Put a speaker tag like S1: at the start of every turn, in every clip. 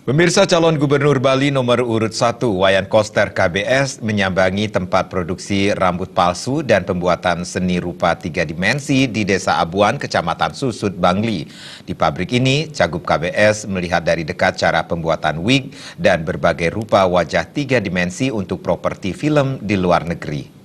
S1: Pemirsa, calon gubernur Bali nomor urut 1 Wayan Koster KBS menyambangi tempat produksi rambut palsu dan pembuatan seni rupa 3 dimensi di Desa Abuan, Kecamatan Susut, Bangli. Di pabrik ini, Cagup KBS melihat dari dekat cara pembuatan wig dan berbagai rupa wajah 3 dimensi untuk properti film di luar negeri.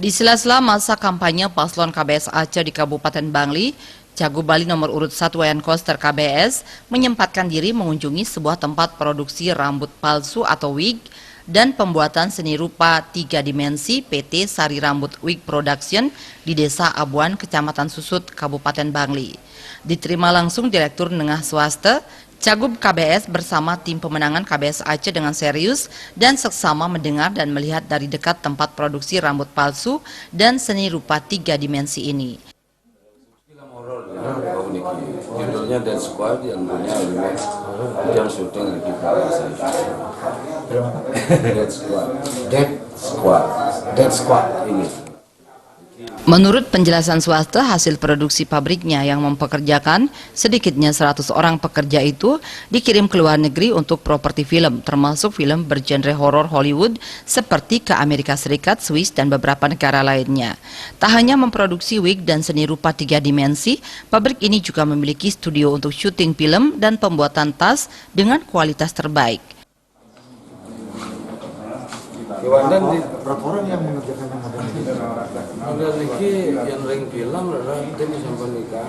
S2: Di sela-sela masa kampanye paslon KBS Aceh di Kabupaten Bangli, Cagup Bali nomor urut 1 Wayan Koster KBS menyempatkan diri mengunjungi sebuah tempat produksi rambut palsu atau wig dan pembuatan seni rupa 3 dimensi PT Sari Rambut Wig Production di Desa Abuan, Kecamatan Susut, Kabupaten Bangli. Diterima langsung Direktur Nengah Swasta, Cagup KBS bersama tim pemenangan KBS Aceh dengan serius dan seksama mendengar dan melihat dari dekat tempat produksi rambut palsu dan seni rupa 3 dimensi ini.
S3: Judulnya Dead Squad, yang punya remake yang syuting di Bahasa Dead Squad ini.
S2: Menurut penjelasan swasta, hasil produksi pabriknya yang mempekerjakan sedikitnya 100 orang pekerja itu dikirim ke luar negeri untuk properti film, termasuk film bergenre horor Hollywood seperti ke Amerika Serikat, Swiss, dan beberapa negara lainnya. Tak hanya memproduksi wig dan seni rupa 3 dimensi, pabrik ini juga memiliki studio untuk syuting film dan pembuatan tas dengan kualitas terbaik.
S3: Iwan di
S4: berapa orang yang mengerjakan yang ada ini?
S3: ada lagi yang ring film adalah tim sampai nikah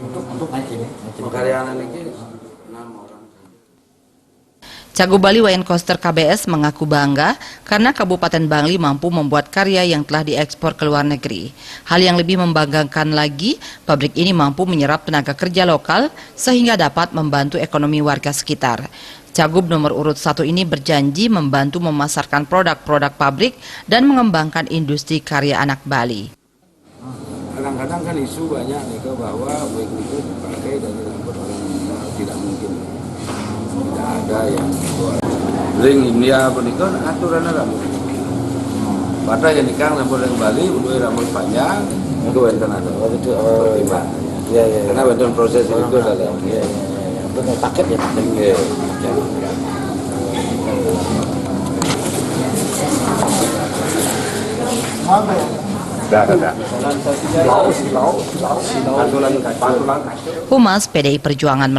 S4: Untuk naik ini.
S3: karyawan lagi 6 orang.
S2: Cagup Bali Wayan Koster KBS mengaku bangga karena Kabupaten Bangli mampu membuat karya yang telah diekspor ke luar negeri. Hal yang lebih membanggakan lagi, pabrik ini mampu menyerap tenaga kerja lokal sehingga dapat membantu ekonomi warga sekitar. Cagup nomor urut 1 ini berjanji membantu memasarkan produk-produk pabrik dan mengembangkan industri karya anak Bali.
S3: Kadang-kadang kan isu banyak nih bahwa wig itu dipakai dari rambut orang meninggal, tidak mungkin. Tidak ada yang ring India pernikahan aturan rambut. Pada yang nikah rambut yang Bali untuk rambut panjang itu wenten ada.
S4: Itu
S3: Karena wenten proses itu adalah
S4: betul paket ya.
S2: Humas PDI Perjuangan